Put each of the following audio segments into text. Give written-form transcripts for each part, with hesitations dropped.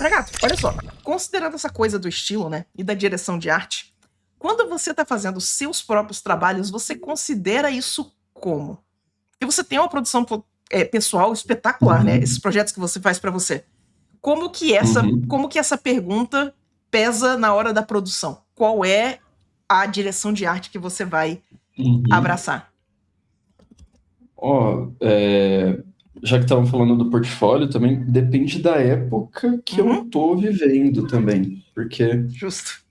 Fragato, olha só, considerando essa coisa do estilo, né, e da direção de arte, quando você está fazendo os seus próprios trabalhos, você considera isso como? Porque você tem uma produção pessoal espetacular, né? Esses Uhum, projetos que você faz para você. uhum, Como que essa pergunta pesa na hora da produção? Qual é a direção de arte que você vai uhum. abraçar? Ó, já que estavam falando do portfólio também, depende da época que eu Uhum, tô vivendo também. Porque, justo.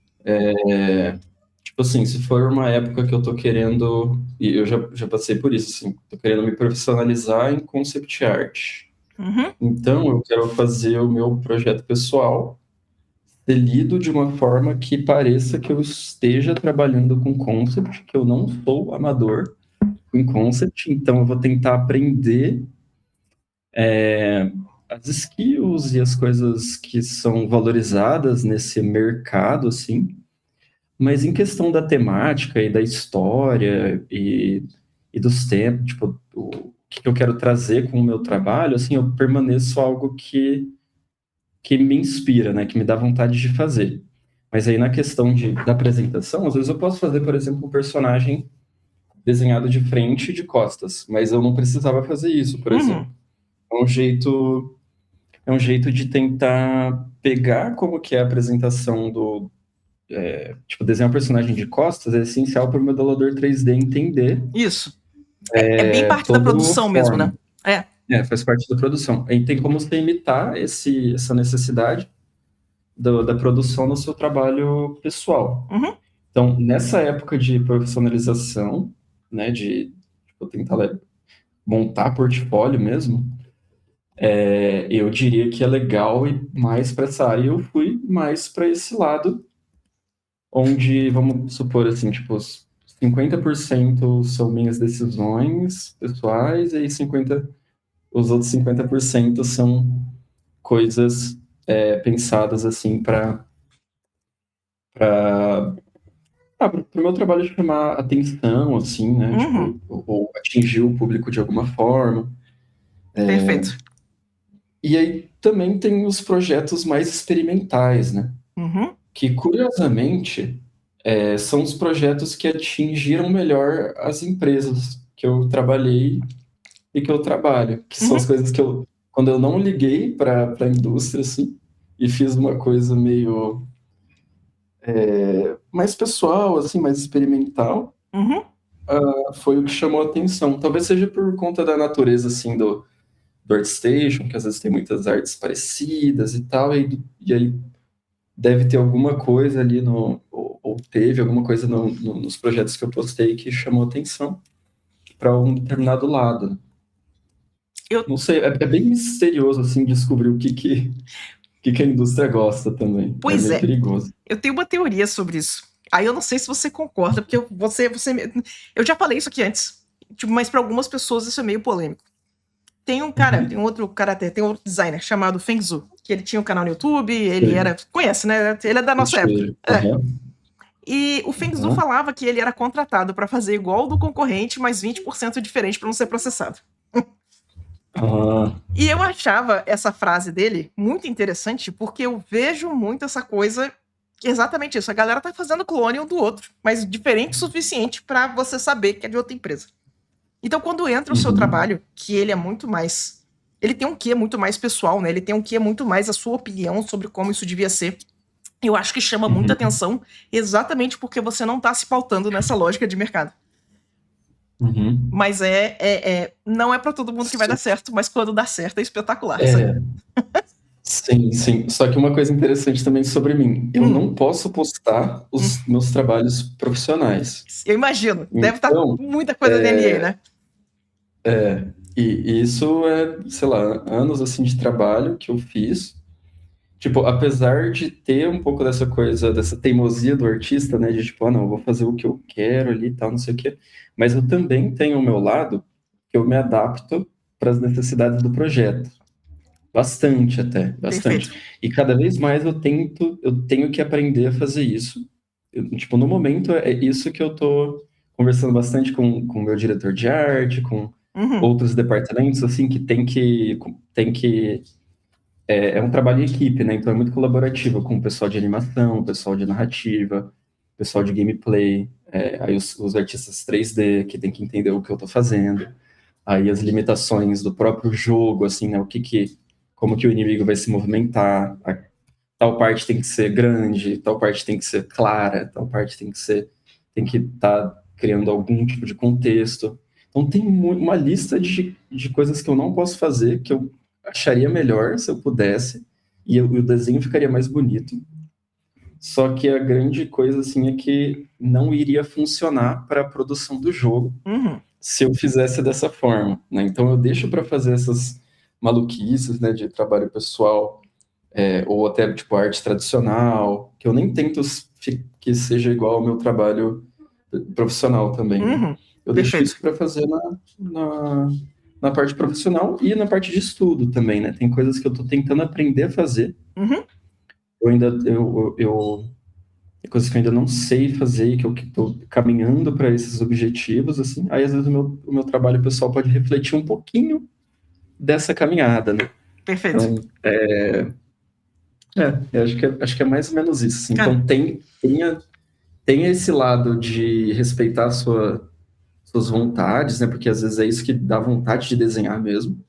tipo assim, se for uma época que eu tô querendo, e eu já passei por isso, assim, tô querendo me profissionalizar em concept art. Uhum, Então, eu quero fazer o meu projeto pessoal ser lido de uma forma que pareça que eu esteja trabalhando com concept, que eu não sou amador em concept, então eu vou tentar aprender as skills e as coisas que são valorizadas nesse mercado, assim, mas em questão da temática e da história e dos tempos, tipo, o que eu quero trazer com o meu trabalho, assim, eu permaneço algo que me inspira, né, que me dá vontade de fazer. Mas aí na questão da apresentação, às vezes eu posso fazer, por exemplo, um personagem desenhado de frente e de costas, mas eu não precisava fazer isso, por exemplo. uhum, É um jeito é um jeito de tentar pegar como que é a apresentação tipo, desenhar um personagem de costas é essencial para o modelador 3D entender isso. É bem parte da toda a produção mesmo, né? forma. É. Faz parte da produção. Aí tem como você imitar essa necessidade da produção no seu trabalho pessoal. Uhum, Então, nessa época de profissionalização, né, de tipo, tentar montar portfólio mesmo, eu diria que é legal ir mais para essa área. E eu fui mais para esse lado onde, vamos supor assim, tipo, os 50% são minhas decisões pessoais, e aí os outros 50% são coisas pensadas assim para o meu trabalho chamar atenção, assim, né? uhum, Tipo, ou atingir o público de alguma forma. perfeito. E aí também tem os projetos mais experimentais, né? Uhum, Que curiosamente são os projetos que atingiram melhor as empresas que eu trabalhei e que eu trabalho, que são uhum, as coisas que quando eu não liguei para a indústria, assim, e fiz uma coisa meio mais pessoal, assim, mais experimental, uhum. foi o que chamou a atenção. Talvez seja por conta da natureza, assim, do ArtStation, que às vezes tem muitas artes parecidas e tal, e aí deve ter alguma coisa ali ou teve alguma coisa nos projetos que eu postei que chamou atenção para um determinado lado. Eu, Não sei, é bem misterioso assim descobrir o que a indústria gosta também. É pois meio é, perigoso. eu tenho uma teoria sobre isso. Aí eu não sei se você concorda, porque eu já falei isso aqui antes, tipo, mas para algumas pessoas isso é meio polêmico. Tem um Uhum. outro karatê, tem um outro designer chamado Feng Zhu, que ele tinha um canal no YouTube, ele Sei, era, conhece, né? Ele é da nossa época. sei. É. Aham, E o Feng Zhu aham. falava que ele era contratado para fazer igual ao do concorrente, mas 20% diferente para não ser processado. Ah, E eu achava essa frase dele muito interessante, porque eu vejo muito essa coisa, exatamente isso. A galera tá fazendo clone um do outro, mas diferente o suficiente para você saber que é de outra empresa. Então, quando entra o seu uhum, trabalho, que ele é muito mais. Ele tem um quê muito mais pessoal, né? Ele tem um quê muito mais a sua opinião sobre como isso devia ser. Eu acho que chama muita uhum, atenção, exatamente porque você não tá se pautando nessa lógica de mercado. uhum. Mas não é para todo mundo que vai dar Sim. certo, mas quando dá certo é espetacular, sabe? É, sim, sim. Só que uma coisa interessante também sobre mim, eu Hum, não posso postar hum. os meus trabalhos profissionais. Eu imagino. Deve estar Então, muita coisa de NA, né? e isso sei lá, anos assim de trabalho que eu fiz. Tipo, apesar de ter um pouco dessa coisa, dessa teimosia do artista, né? De tipo, não, eu vou fazer o que eu quero ali e tal, não sei o quê. Mas eu também tenho o meu lado que eu me adapto para as necessidades do projeto. Bastante até, bastante. Perfeito. E cada vez mais eu tenho que aprender a fazer isso. Tipo, no momento é isso que eu tô conversando bastante com o meu diretor de arte, com Uhum, outros departamentos, assim, que tem que é um trabalho em equipe, né? Então é muito colaborativo com o pessoal de animação, o pessoal de narrativa, o pessoal de gameplay, aí os artistas 3D que tem que entender o que eu tô fazendo, aí as limitações do próprio jogo, assim, né? Como que o inimigo vai se movimentar, tal parte tem que ser grande, tal parte tem que ser clara, tal parte tem que estar criando algum tipo de contexto. Então tem uma lista de coisas que eu não posso fazer, que eu acharia melhor se eu pudesse, e o desenho ficaria mais bonito. Só que a grande coisa, assim, é que não iria funcionar para a produção do jogo Uhum. se eu fizesse dessa forma, né? Então eu deixo para fazer essas maluquices, né, de trabalho pessoal, ou até, tipo, arte tradicional, que eu nem tento que seja igual ao meu trabalho profissional também, né? Uhum. Eu deixo Perfeito. isso para fazer na parte profissional e na parte de estudo também, né? Tem coisas que eu estou tentando aprender a fazer. Uhum. Tem coisas que eu ainda não sei fazer e que eu estou caminhando para esses objetivos, assim. Aí, às vezes, o meu trabalho pessoal pode refletir um pouquinho dessa caminhada, né? Perfeito. Então, eu acho que é mais ou menos isso, assim. Cara, Então, tem esse lado de respeitar suas vontades, né? Porque às vezes é isso que dá vontade de desenhar mesmo.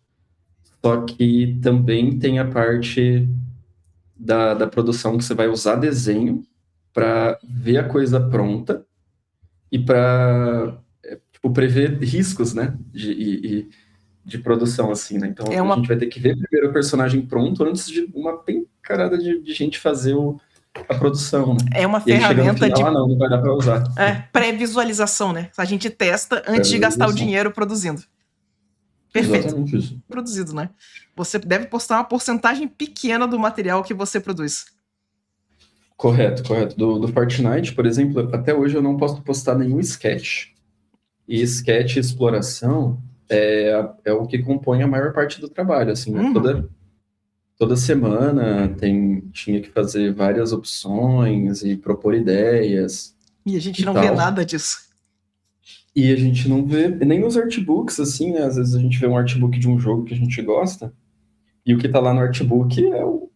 Só que também tem a parte da produção que você vai usar desenho para ver a coisa pronta e para tipo, prever riscos, né? De produção, assim, né? Então é a uma, gente vai ter que ver primeiro o personagem pronto antes de uma pencarada de gente fazer a produção, né? é uma E aí chega no ferramenta final, de não vai dar para usar. pré-visualização, né? A gente testa É antes de gastar o visualização. dinheiro produzindo. Perfeito. Exatamente isso. Produzido, né? Você deve postar uma porcentagem pequena do material que você produz. Correto, correto. Do Fortnite, por exemplo, até hoje eu não posso postar nenhum sketch. E sketch e exploração é o que compõe a maior parte do trabalho, assim, né? Uhum. Toda semana tinha que fazer várias opções e propor ideias E a gente e não vê tal. nada disso. E a gente não vê, nem nos artbooks, assim, né? Às vezes a gente vê um artbook de um jogo que a gente gosta, e o que tá lá no artbook é o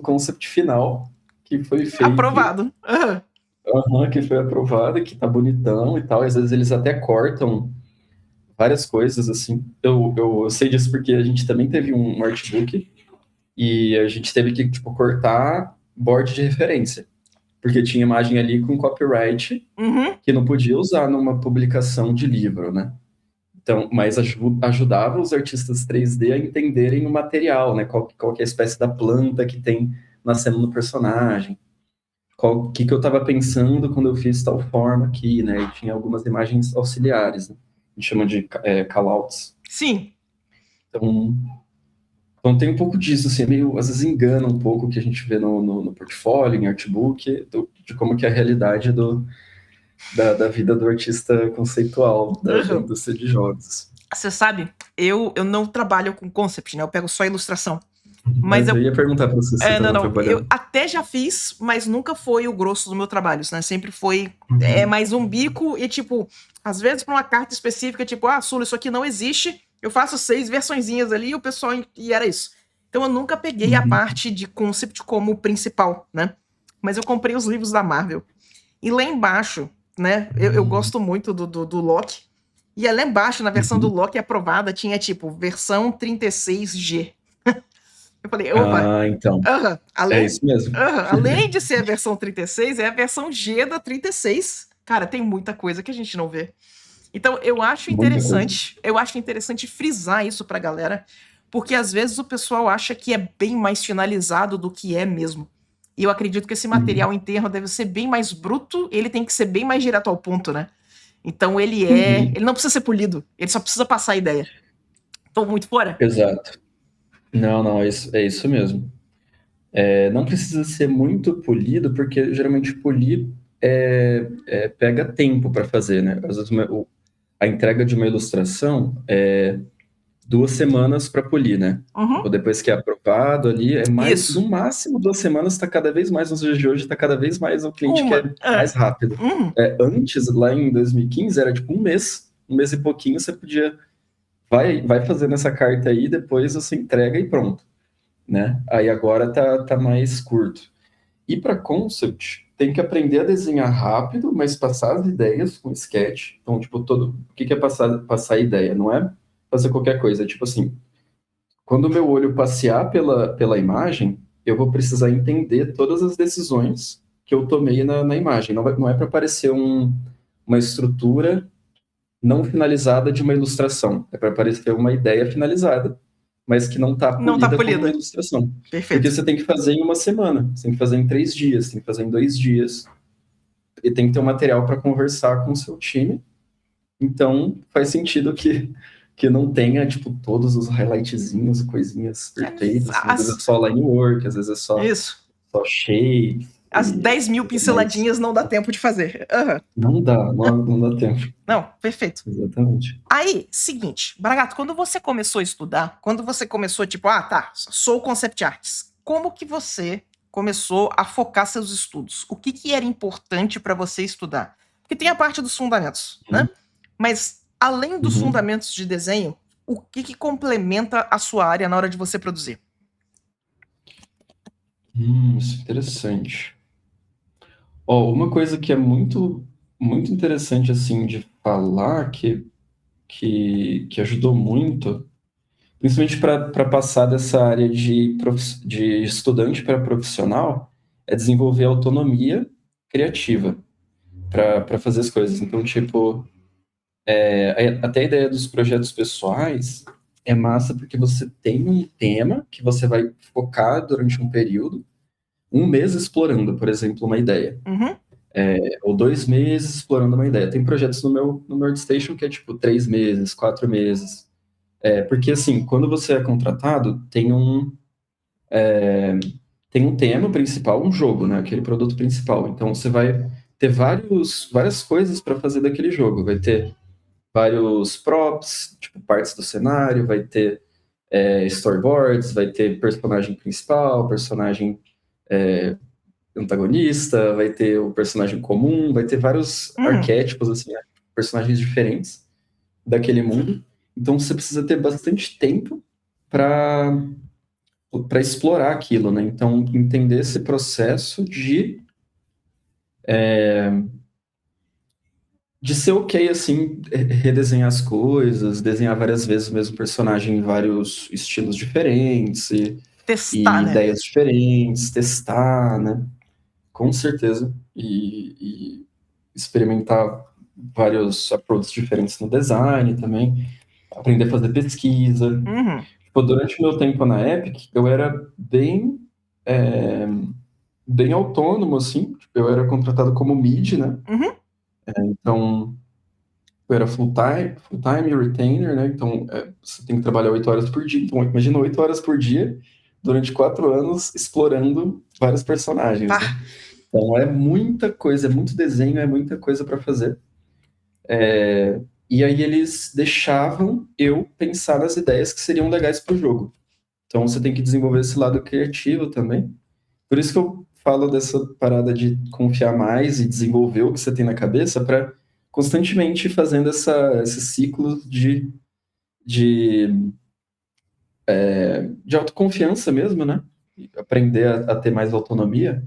concept final que foi feito, Aprovado. Uhum. que foi aprovado, que tá bonitão e tal. E às vezes eles até cortam várias coisas, assim. Eu sei disso porque a gente também teve um artbook e a gente teve que, tipo, cortar board de referência. Porque tinha imagem ali com copyright Uhum. que não podia usar numa publicação de livro, né? Então, mas ajudava os artistas 3D a entenderem o material, né? Qual que é a espécie da planta que tem nascendo no personagem. O que eu estava pensando quando eu fiz tal forma aqui, né? E tinha algumas imagens auxiliares, né? A gente chama de callouts. Sim. Então tem um pouco disso, assim, meio, às vezes engana um pouco o que a gente vê no portfólio, em artbook, de como que é a realidade da vida do artista conceitual da Uhum. indústria de jogos. Você sabe, eu não trabalho com concept, né? Eu pego só ilustração. Mas Eu ia perguntar para você se você não, estava não. Eu trabalhando. até já fiz, mas nunca foi o grosso do meu trabalho, né? Sempre foi mais um bico e, tipo, às vezes pra uma carta específica, tipo, Sula, isso aqui não existe. Eu faço 6 versõezinhas ali e o pessoal. E era isso. Então eu nunca peguei a parte de concept como principal, né? Mas eu comprei os livros da Marvel. E lá embaixo, né? Eu gosto muito do Loki. E lá embaixo, na versão do Loki aprovada, tinha tipo versão 36G. Eu falei, opa, Então, é além, isso mesmo. além de ser a versão 36, é a versão G da 36. Cara, tem muita coisa que a gente não vê. Então, Muita coisa. eu acho interessante frisar isso pra galera, porque às vezes o pessoal acha que é bem mais finalizado do que é mesmo. E eu acredito que esse material interno deve ser bem mais bruto, ele tem que ser bem mais direto ao ponto, né? Então ele não precisa ser polido, ele só precisa passar a ideia. Tô muito fora? Exato. Não, é isso mesmo. Não precisa ser muito polido, porque geralmente polir pega tempo para fazer, né? Às vezes a entrega de uma ilustração é 2 semanas para polir, né? Uhum. Tipo, depois que é aprovado ali, Isso. no máximo 2 semanas, está cada vez mais, nos dias de hoje, está cada vez mais o cliente Uma. quer mais rápido. Uhum. Antes, lá em 2015, era tipo um mês e pouquinho, você podia, vai fazendo essa carta aí, depois você entrega e pronto. né? Aí agora tá mais curto. E para concept, tem que aprender a desenhar rápido, mas passar as ideias com sketch. Então, tipo, o que é passar a ideia? Não é fazer qualquer coisa. É tipo assim, quando o meu olho passear pela imagem, eu vou precisar entender todas as decisões que eu tomei na imagem. Não é para parecer uma estrutura não finalizada de uma ilustração. É para parecer uma ideia finalizada, mas que não está Não tá polida como uma polida. ilustração. Porque Perfeito. você tem que fazer em uma semana, você tem que fazer em 3 dias, tem que fazer em 2 dias, e tem que ter um material para conversar com o seu time. Então, faz sentido que não tenha, tipo, todos os highlightzinhos, coisinhas perfeitas. Assim, às vezes é só line work, às vezes é Isso. só shape As e 10.000 tudo mais. pinceladinhas não dá tempo de fazer. Aham. Não dá tempo. Não, perfeito. Exatamente. Aí, seguinte, Bragato, quando você começou a estudar, quando você começou, tipo, tá, sou concept artist, como que você começou a focar seus estudos? O que que era importante para você estudar? Porque tem a parte dos fundamentos, Uhum. né? Mas, além dos Uhum. fundamentos de desenho, o que que complementa a sua área na hora de você produzir? Isso é interessante. Ó, uma coisa que é muito interessante, assim, de falar, que ajudou muito, principalmente para passar dessa área de estudante para profissional, é desenvolver autonomia criativa para fazer as coisas. Então, tipo, até a ideia dos projetos pessoais é massa porque você tem um tema que você vai focar durante um período, um mês explorando, por exemplo, uma ideia. Uhum. Ou 2 meses explorando uma ideia. Tem projetos no meu ArtStation que é tipo 3 meses, 4 meses. Porque assim, quando você é contratado, tem um tema principal, um jogo, né? Aquele produto principal. Então você vai ter várias coisas para fazer daquele jogo. Vai ter vários props, tipo partes do cenário, vai ter storyboards, vai ter personagem principal, personagem antagonista, vai ter o personagem comum, vai ter vários Uhum. arquétipos, assim, né? Personagens diferentes daquele mundo. Então você precisa ter bastante tempo para explorar aquilo, né? Então entender esse processo de ser ok, assim, redesenhar as coisas, desenhar várias vezes o mesmo personagem em vários estilos diferentes e Testar, né? ideias diferentes, testar, né? Com certeza. E experimentar vários approaches diferentes no design também, aprender a fazer pesquisa. Uhum. Tipo, durante o meu tempo na Epic, eu era bem autônomo, assim. Tipo, eu era contratado como mid, né? Uhum. Então, eu era full-time retainer, né? Então, você tem que trabalhar 8 horas por dia. Então, imagina 8 horas por dia durante 4 anos explorando vários personagens, né? Pá. Então, é muita coisa, é muito desenho, é muita coisa para fazer. E aí eles deixavam eu pensar nas ideias que seriam legais para o jogo. Então você tem que desenvolver esse lado criativo também. Por isso que eu falo dessa parada de confiar mais e desenvolver o que você tem na cabeça para constantemente ir fazendo esse ciclo de, de autoconfiança mesmo, né? E aprender a ter mais autonomia.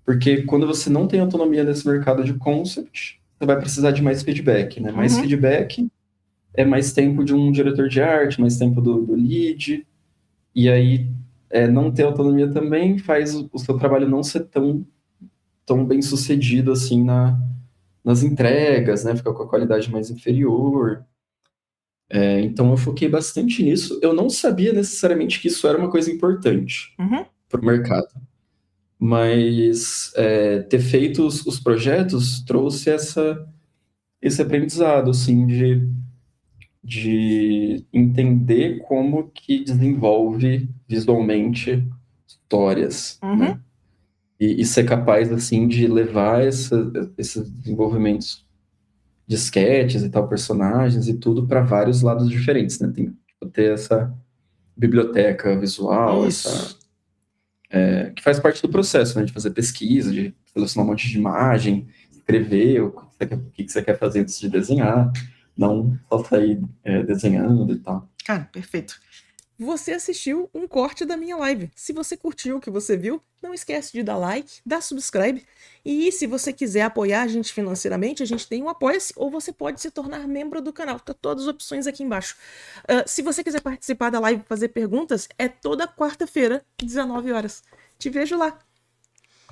Porque quando você não tem autonomia nesse mercado de concept, você vai precisar de mais feedback, né? Mais Uhum. feedback é mais tempo de um diretor de arte, mais tempo do lead, e aí não ter autonomia também faz o seu trabalho não ser tão bem sucedido assim nas entregas, né? Fica com a qualidade mais inferior. Então eu foquei bastante nisso. Eu não sabia necessariamente que isso era uma coisa importante Uhum. para o mercado, mas ter feito os projetos trouxe esse aprendizado, assim, de entender como que desenvolve visualmente histórias, Uhum. né? E ser capaz, assim, de levar esses desenvolvimentos de sketches e tal, personagens e tudo para vários lados diferentes, né? Tem que ter essa biblioteca visual, Isso. que faz parte do processo, né? De fazer pesquisa, de selecionar um monte de imagem, escrever o que você quer fazer antes de desenhar, não só sair desenhando e tal. Cara, perfeito. você assistiu um corte da minha live. Se você curtiu o que você viu, não esquece de dar like, dar subscribe. E se você quiser apoiar a gente financeiramente, a gente tem um Apoia-se, ou você pode se tornar membro do canal. Tá todas as opções aqui embaixo. Se você quiser participar da live e fazer perguntas, é toda quarta-feira, 19 horas. Te vejo lá.